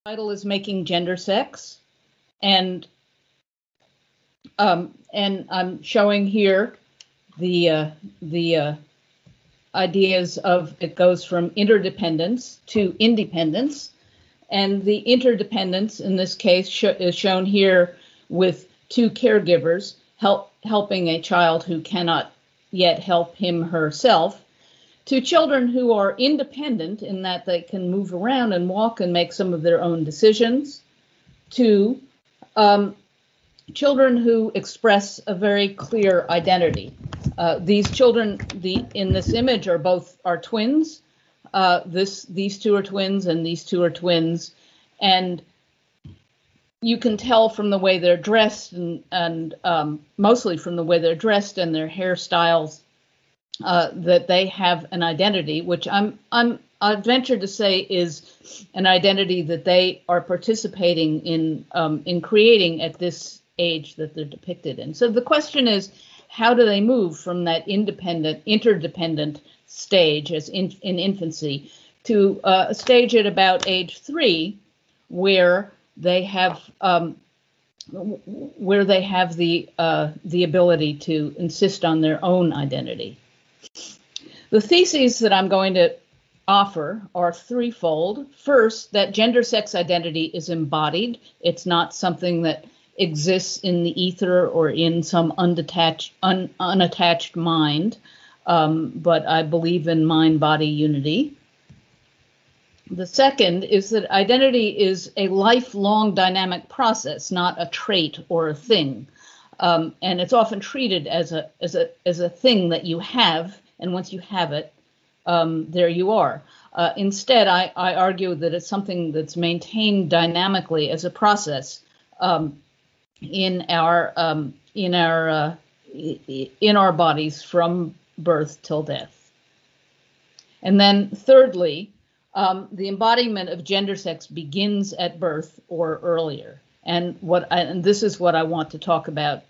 Title is Making Gender Sex, and I'm showing here the ideas of it goes from interdependence to independence, and the interdependence in this case is shown here with two caregivers helping a child who cannot yet help him herself, to children who are independent in that they can move around and walk and make some of their own decisions, to children who express a very clear identity. These children, in this image, are twins. These two are twins, and these two are twins, and you can tell from the way they're dressed, and mostly from the way they're dressed and their hairstyles, that they have an identity, which I'd venture to say is an identity that they are participating in creating at this age that they're depicted in. So the question is, how do they move from that interdependent stage as in infancy to a stage at about age 3, where they have the ability to insist on their own identity. The theses that I'm going to offer are threefold. First, that gender-sex identity is embodied. It's not something that exists in the ether or in some unattached mind, but I believe in mind-body unity. The second is that identity is a lifelong dynamic process, not a trait or a thing. And it's often treated as a thing that you have, and once you have it, there you are. Instead, I argue that it's something that's maintained dynamically as a process in our bodies from birth till death. And then thirdly, the embodiment of gender sex begins at birth or earlier. And this is what I want to talk about.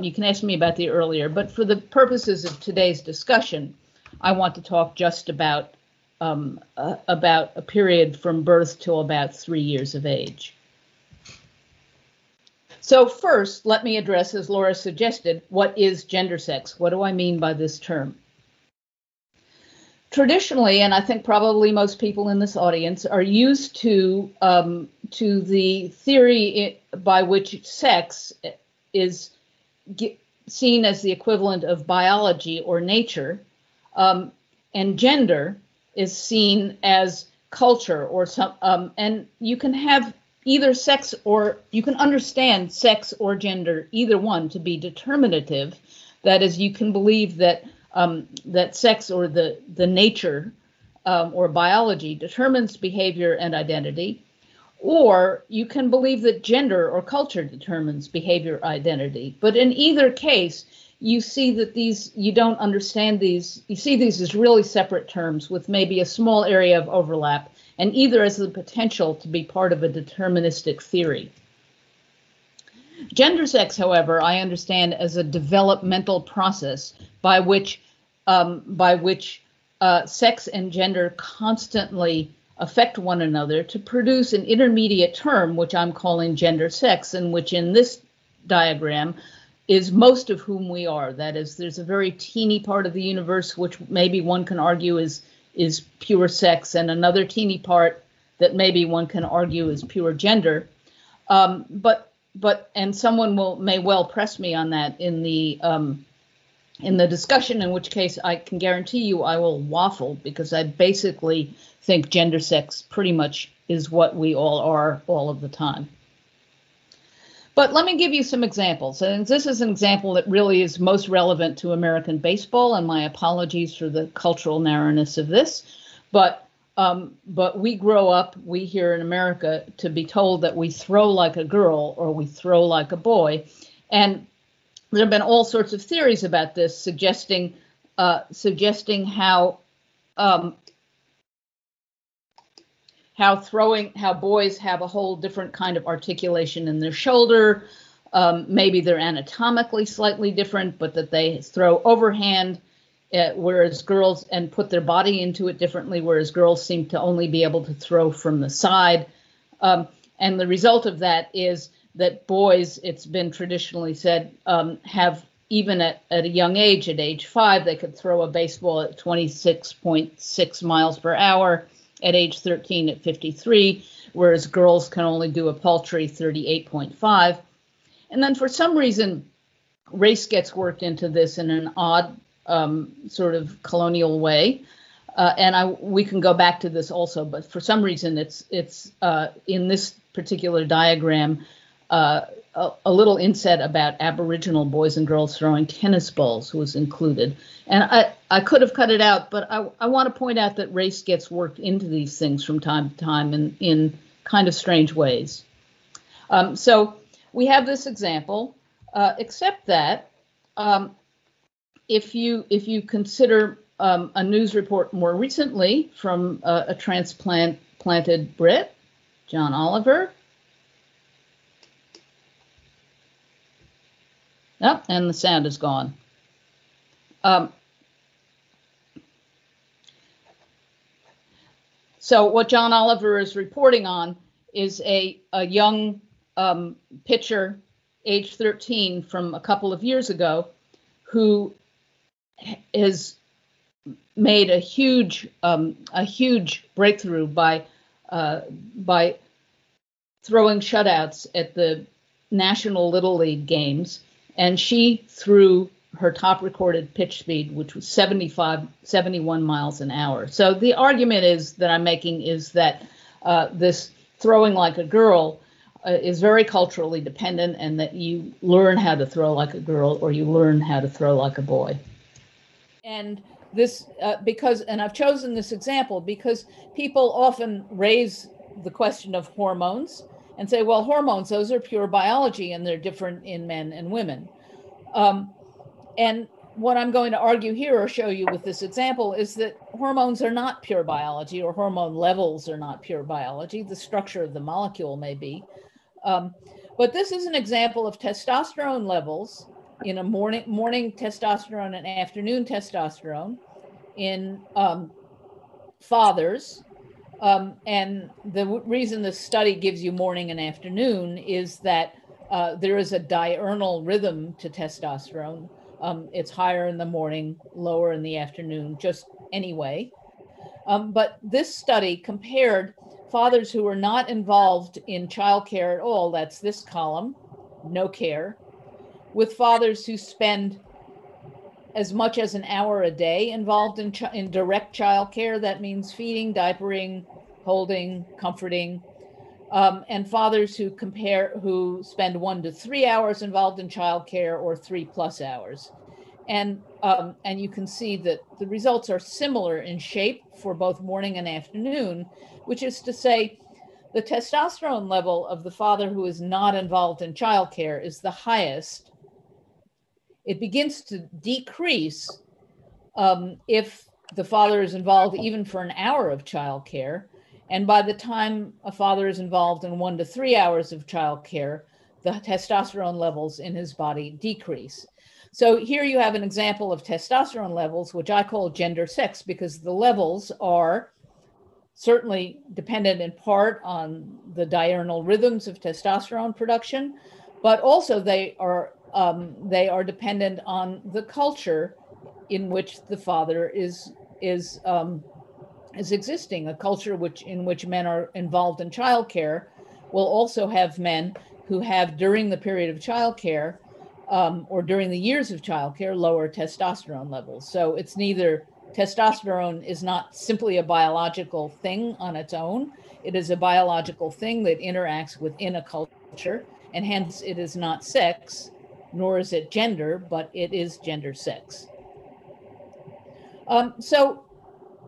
You can ask me about the earlier, but for the purposes of today's discussion, I want to talk just about a period from birth till about 3 years of age. So first, let me address, as Laura suggested, what is gender sex? What do I mean by this term? Traditionally, and I think probably most people in this audience are used to the theory by which sex is seen as the equivalent of biology or nature, and gender is seen as culture or some, and you can have either sex, or you can understand sex or gender, either one, to be determinative. That is, you can believe that that sex or the nature or biology determines behavior and identity, or you can believe that gender or culture determines behavior identity. But in either case, you see that you don't understand these, you see these as really separate terms with maybe a small area of overlap, and either as the potential to be part of a deterministic theory. Gender sex, however, I understand as a developmental process by which sex and gender constantly affect one another to produce an intermediate term, which I'm calling gender sex, and which in this diagram is most of whom we are. That is, there's a very teeny part of the universe which maybe one can argue is pure sex, and another teeny part that maybe one can argue is pure gender. And someone may well press me on that in the discussion, in which case I can guarantee you I will waffle, because I basically think gender sex pretty much is what we all are all of the time. But let me give you some examples. And this is an example that really is most relevant to American baseball, and my apologies for the cultural narrowness of this. But we grow up, we here in America, to be told that we throw like a girl or we throw like a boy. And there have been all sorts of theories about this, suggesting how boys have a whole different kind of articulation in their shoulder. Maybe they're anatomically slightly different, but that they throw overhand, whereas girls, and put their body into it differently, whereas girls seem to only be able to throw from the side. And the result of that is that boys, it's been traditionally said, have, even at a young age, at age 5, they could throw a baseball at 26.6 miles per hour, at age 13 at 53, whereas girls can only do a paltry 38.5. And then for some reason, race gets worked into this in an odd sort of colonial way. And we can go back to this also, but for some reason it's in this particular diagram a little inset about Aboriginal boys and girls throwing tennis balls was included. And I could have cut it out, but I want to point out that race gets worked into these things from time to time in kind of strange ways. So we have this example, except that if you consider a news report more recently from a transplanted Brit, John Oliver. Oh, and the sound is gone. So what John Oliver is reporting on is a young pitcher, age 13, from a couple of years ago, who has made a huge breakthrough by throwing shutouts at the National Little League games, and she threw her top recorded pitch speed, which was 71 miles an hour. So the argument that I'm making is that this throwing like a girl is very culturally dependent, and that you learn how to throw like a girl or you learn how to throw like a boy. And this, and I've chosen this example because people often raise the question of hormones and say, well, hormones, those are pure biology and they're different in men and women. And what I'm going to argue here or show you with this example is that hormones are not pure biology, or hormone levels are not pure biology. The structure of the molecule may be. But this is an example of testosterone levels in a morning testosterone and afternoon testosterone in fathers. And the reason this study gives you morning and afternoon is that there is a diurnal rhythm to testosterone. It's higher in the morning, lower in the afternoon, just anyway. But this study compared fathers who were not involved in childcare at all, that's this column, no care, with fathers who spend as much as an hour a day involved in direct childcare. That means feeding, diapering, holding, comforting, and fathers who spend 1 to 3 hours involved in childcare, or 3+ hours. And you can see that the results are similar in shape for both morning and afternoon, which is to say the testosterone level of the father who is not involved in childcare is the highest. It begins to decrease if the father is involved even for an hour of childcare. And by the time a father is involved in 1 to 3 hours of childcare, the testosterone levels in his body decrease. So here you have an example of testosterone levels, which I call gender sex, because the levels are certainly dependent in part on the diurnal rhythms of testosterone production, but also they are dependent on the culture in which the father is existing. A culture in which men are involved in childcare will also have men who have, during the period of childcare or during the years of childcare, lower testosterone levels. So it's neither, testosterone is not simply a biological thing on its own. It is a biological thing that interacts within a culture, and hence it is not sex, nor is it gender, but it is gender sex. So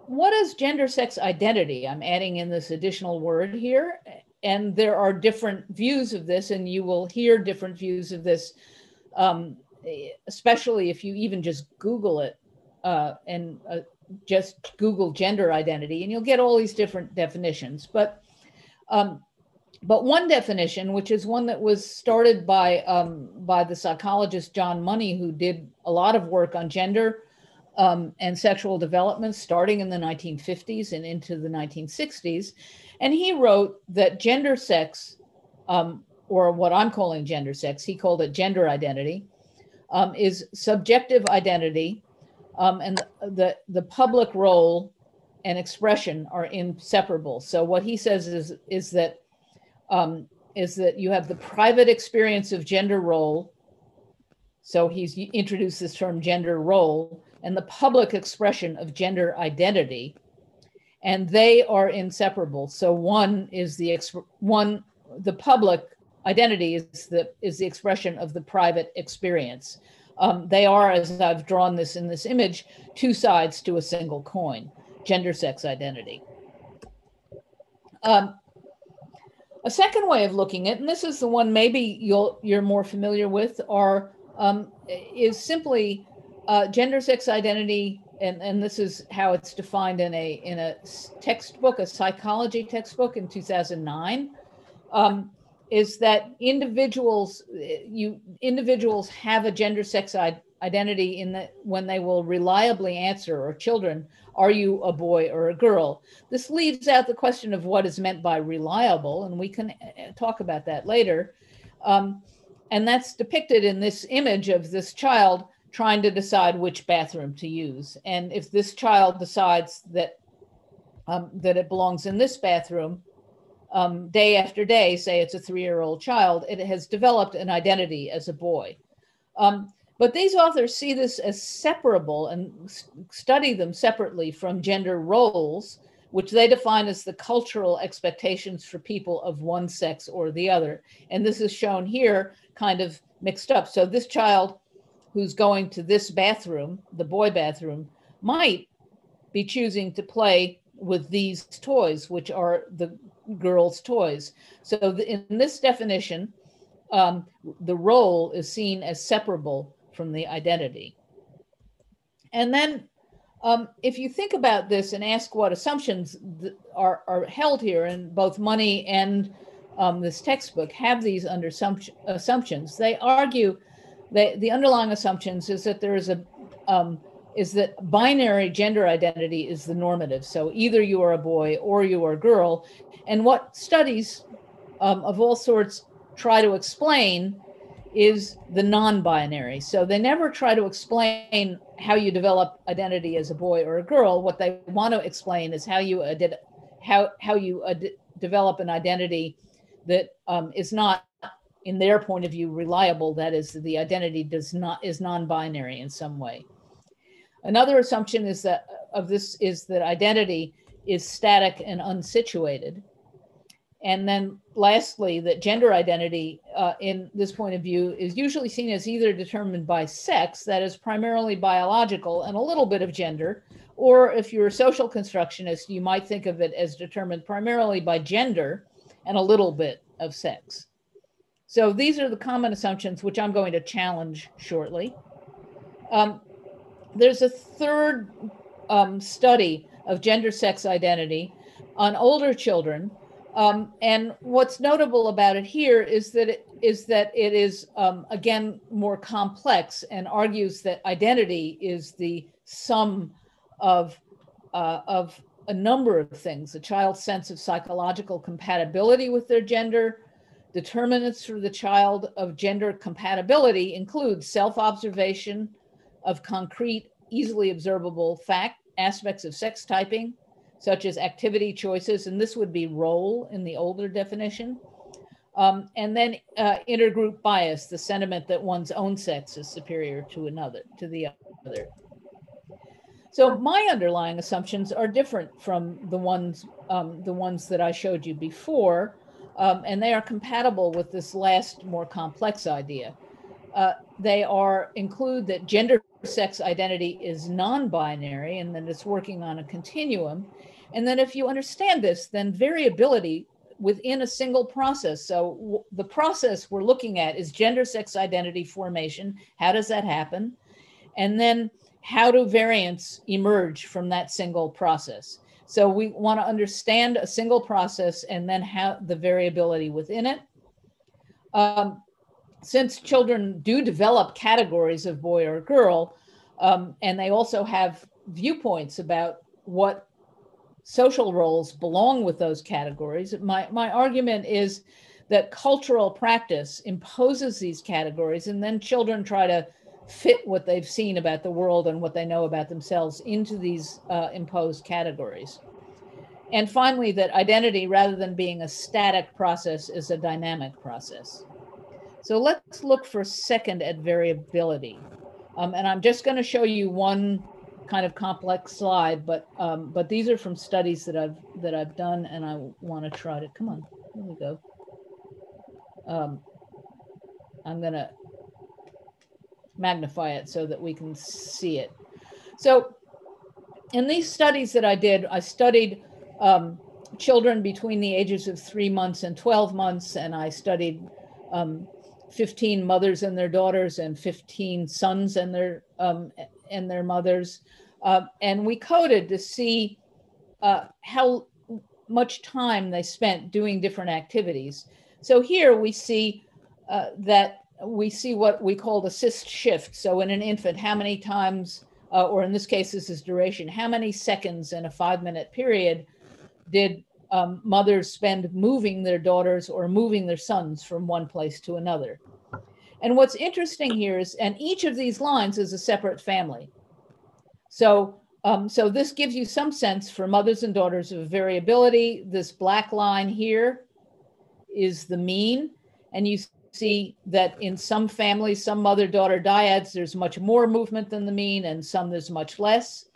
what is gender sex identity? I'm adding in this additional word here, and there are different views of this, and you will hear different views of this, especially if you even just Google it and just Google gender identity, and you'll get all these different definitions. But one definition, which is one that was started by the psychologist John Money, who did a lot of work on gender and sexual development starting in the 1950s and into the 1960s. And he wrote that gender sex, or what I'm calling gender sex, he called it gender identity, is subjective identity, and the public role and expression are inseparable. So what he says is that you have the private experience of gender role. So he's introduced this term gender role, and the public expression of gender identity, and they are inseparable. So one is the public identity is the expression of the private experience. They are, as I've drawn this in this image, two sides to a single coin, gender sex identity. A second way of looking at, and this is the one maybe you're more familiar with, is simply gender sex identity, and this is how it's defined in a textbook, a psychology textbook in 2009, is that individuals have a gender sex identity when they will reliably answer, or children, are you a boy or a girl? This leaves out the question of what is meant by reliable, and we can talk about that later. And that's depicted in this image of this child trying to decide which bathroom to use. And if this child decides that it belongs in this bathroom, day after day, say it's a 3-year-old child, it has developed an identity as a boy. But these authors see this as separable and study them separately from gender roles, which they define as the cultural expectations for people of one sex or the other. And this is shown here kind of mixed up. So this child who's going to this bathroom, the boy bathroom, might be choosing to play with these toys, which are the girls' toys. So in this definition, the role is seen as separable from the identity. And then if you think about this and ask what assumptions are held here, and both Money and this textbook have these assumptions, they argue that the underlying assumptions is that there is that binary gender identity is the normative. So either you are a boy or you are a girl. And what studies of all sorts try to explain is the non-binary. So they never try to explain how you develop identity as a boy or a girl. What they want to explain is how you develop an identity that is not, in their point of view, reliable. That is, the identity is non-binary in some way. Another assumption is that identity is static and unsituated. And then lastly, that gender identity in this point of view is usually seen as either determined by sex, that is primarily biological and a little bit of gender, or if you're a social constructionist, you might think of it as determined primarily by gender and a little bit of sex. So these are the common assumptions, which I'm going to challenge shortly. There's a third study of gender sex identity on older children. And what's notable about it here is that it is again, more complex, and argues that identity is the sum of a number of things: a child's sense of psychological compatibility with their gender. Determinants for the child of gender compatibility include self-observation of concrete, easily observable aspects of sex typing, such as activity choices, and this would be role in the older definition. And then intergroup bias, the sentiment that one's own sex is superior to the other. So my underlying assumptions are different from the ones that I showed you before, and they are compatible with this last, more complex idea. They include that gender sex identity is non-binary, and that it's working on a continuum. And then if you understand this, then variability within a single process. So the process we're looking at is gender sex identity formation. How does that happen? And then how do variants emerge from that single process? So we want to understand a single process and then how the variability within it. Since children do develop categories of boy or girl, And they also have viewpoints about what social roles belong with those categories. My argument is that cultural practice imposes these categories, and then children try to fit what they've seen about the world and what they know about themselves into these imposed categories. And finally, that identity, rather than being a static process, is a dynamic process. So let's look for a second at variability. And I'm just going to show you one kind of complex slide, but these are from studies that I've done, and I want to try to, come on, here we go. I'm going to magnify it so that we can see it. So in these studies that I did, I studied children between the ages of 3 months and 12 months, and I studied 15 mothers and their daughters and 15 sons and their mothers, and we coded to see how much time they spent doing different activities. So here we see that we see what we call assist shift. So in an infant, how many times, or in this case, this is duration, how many seconds in a 5-minute period did mothers spend moving their daughters or moving their sons from one place to another? And what's interesting here is, and each of these lines is a separate family. So, so this gives you some sense for mothers and daughters of variability. This black line here is the mean, and you see that in some families, some mother-daughter dyads, there's much more movement than the mean, and some there's much less.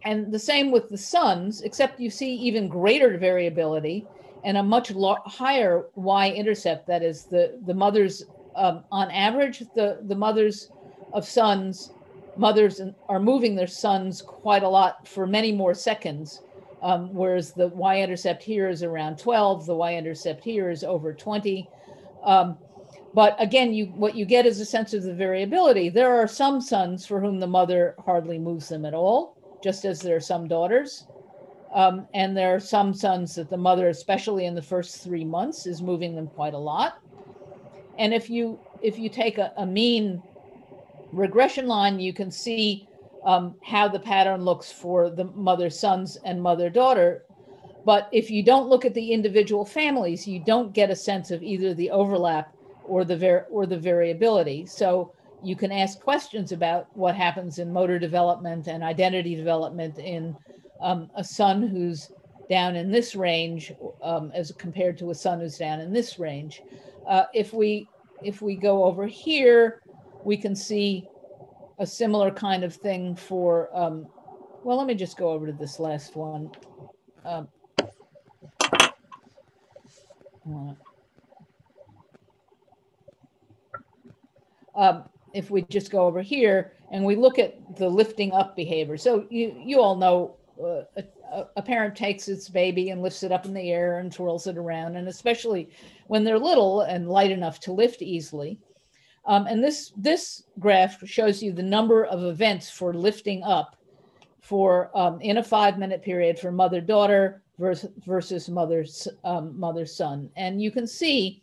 And the same with the sons, except you see even greater variability and a much higher y-intercept. That is, the mothers, on average, the mothers of sons, mothers are moving their sons quite a lot for many more seconds, whereas the y-intercept here is around 12, the y-intercept here is over 20. But again, what you get is a sense of the variability. There are some sons for whom the mother hardly moves them at all, just as there are some daughters. And there are some sons that the mother, especially in the first 3 months, is moving them quite a lot. And if you take a mean regression line, you can see how the pattern looks for the mother-sons and mother-daughter. But if you don't look at the individual families, you don't get a sense of either the overlap or the variability. So you can ask questions about what happens in motor development and identity development in a son who's down in this range as compared to a son who's down in this range. If we go over here, we can see a similar kind of thing for, well, let me just go over to this last one. If we just go over here and we look at the lifting up behavior. So you all know a parent takes its baby and lifts it up in the air and twirls it around, and especially when they're little and light enough to lift easily. And this graph shows you the number of events for lifting up for in a 5-minute period for mother-daughter versus mother-son. And you can see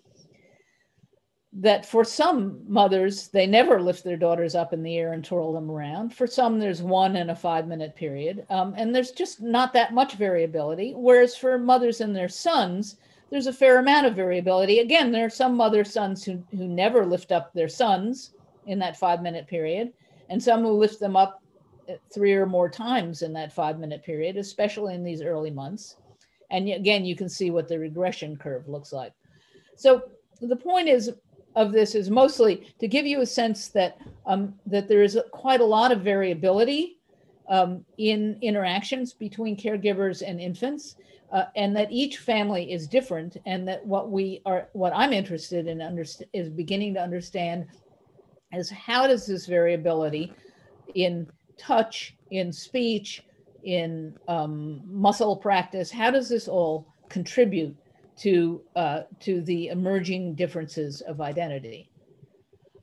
that for some mothers, they never lift their daughters up in the air and twirl them around. For some, there's one in a 5-minute period. And there's just not that much variability. Whereas for mothers and their sons, there's a fair amount of variability. Again, there are some mother-sons who never lift up their sons in that 5-minute period, and some who lift them up 3 or more times in that 5-minute period, especially in these early months. And again, you can see what the regression curve looks like. So the point of this is mostly to give you a sense that that there is quite a lot of variability in interactions between caregivers and infants, and that each family is different, and that what I'm interested in is beginning to understand is how does this variability in touch, in speech, in muscle practice, how does this all contribute to the emerging differences of identity?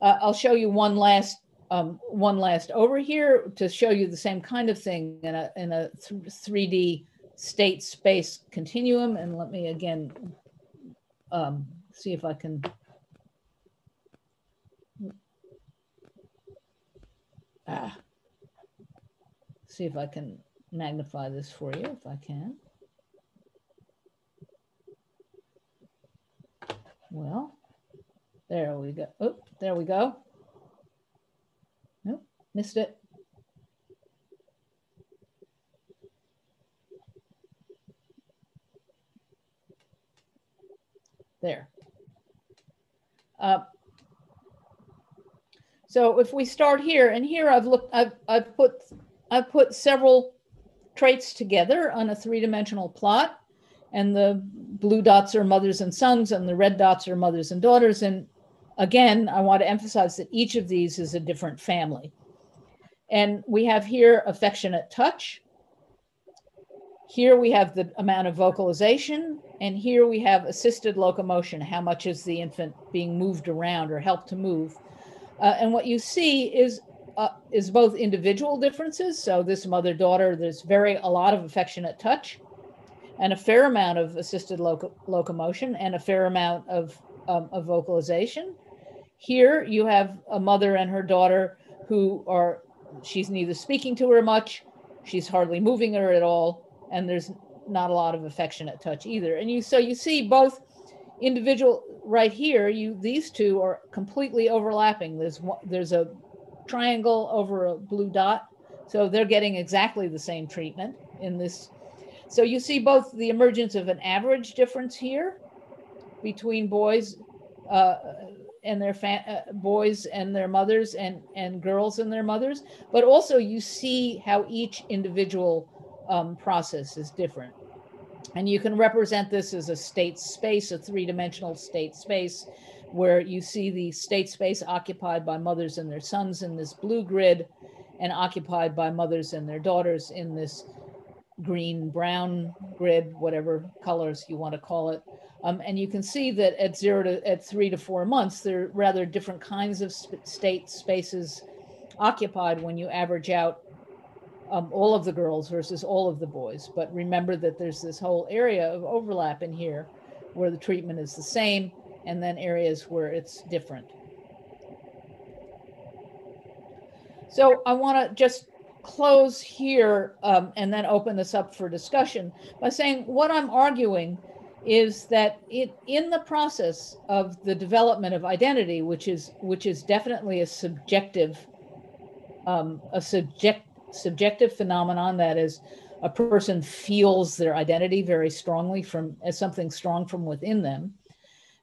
I'll show you one last over here to show you the same kind of thing in a 3D state space continuum. And let me again see if I can. See if I can magnify this for you, if I can. Well, there we go. Oh, there we go. Nope, missed it. There. So if we start here, and here I've put several traits together on a three-dimensional plot, and the blue dots are mothers and sons, and the red dots are mothers and daughters. And again, I want to emphasize that each of these is a different family. And we have here affectionate touch. Here we have the amount of vocalization, and here we have assisted locomotion. How much is the infant being moved around or helped to move? And what you see is both individual differences. So this mother-daughter, there's a lot of affectionate touch, and a fair amount of assisted locomotion, and a fair amount of vocalization. Here you have a mother and her daughter she's neither speaking to her much, she's hardly moving her at all, and there's not a lot of affectionate touch either. And so you see both individual right here, these two are completely overlapping. There's a triangle over a blue dot, so they're getting exactly the same treatment in this. So you see both the emergence of an average difference here between boys and their boys and their mothers, and girls and their mothers, but also you see how each individual process is different. And you can represent this as a state space, a three-dimensional state space, where you see the state space occupied by mothers and their sons in this blue grid, and occupied by mothers and their daughters in this green, brown grid, whatever colors you want to call it. And you can see that at 3 to 4 months, there are rather different kinds of state spaces occupied when you average out all of the girls versus all of the boys. But remember that there's this whole area of overlap in here where the treatment is the same, and then areas where it's different. So I want to just close here and then open this up for discussion by saying what I'm arguing is that in the process of the development of identity, which is definitely a subjective phenomenon, that is, a person feels their identity very strongly as something strong from within them,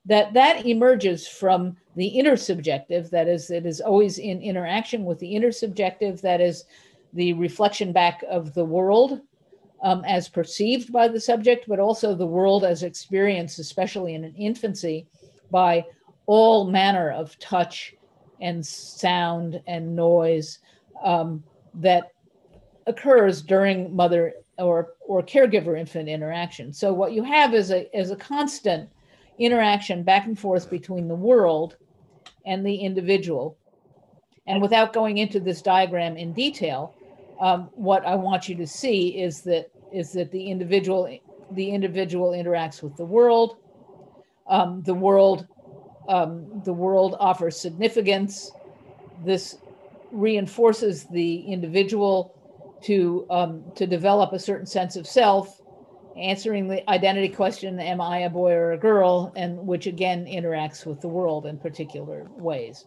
that emerges from the intersubjective, that is, it is always in interaction with the intersubjective, that is the reflection back of the world as perceived by the subject, but also the world as experienced, especially in an infancy, by all manner of touch and sound and noise that occurs during mother or caregiver infant interaction. So what you have is a constant interaction back and forth between the world and the individual. And without going into this diagram in detail, what I want you to see is that the individual interacts with the world. The world offers significance. This reinforces the individual to develop a certain sense of self, answering the identity question, am I a boy or a girl, and which again interacts with the world in particular ways.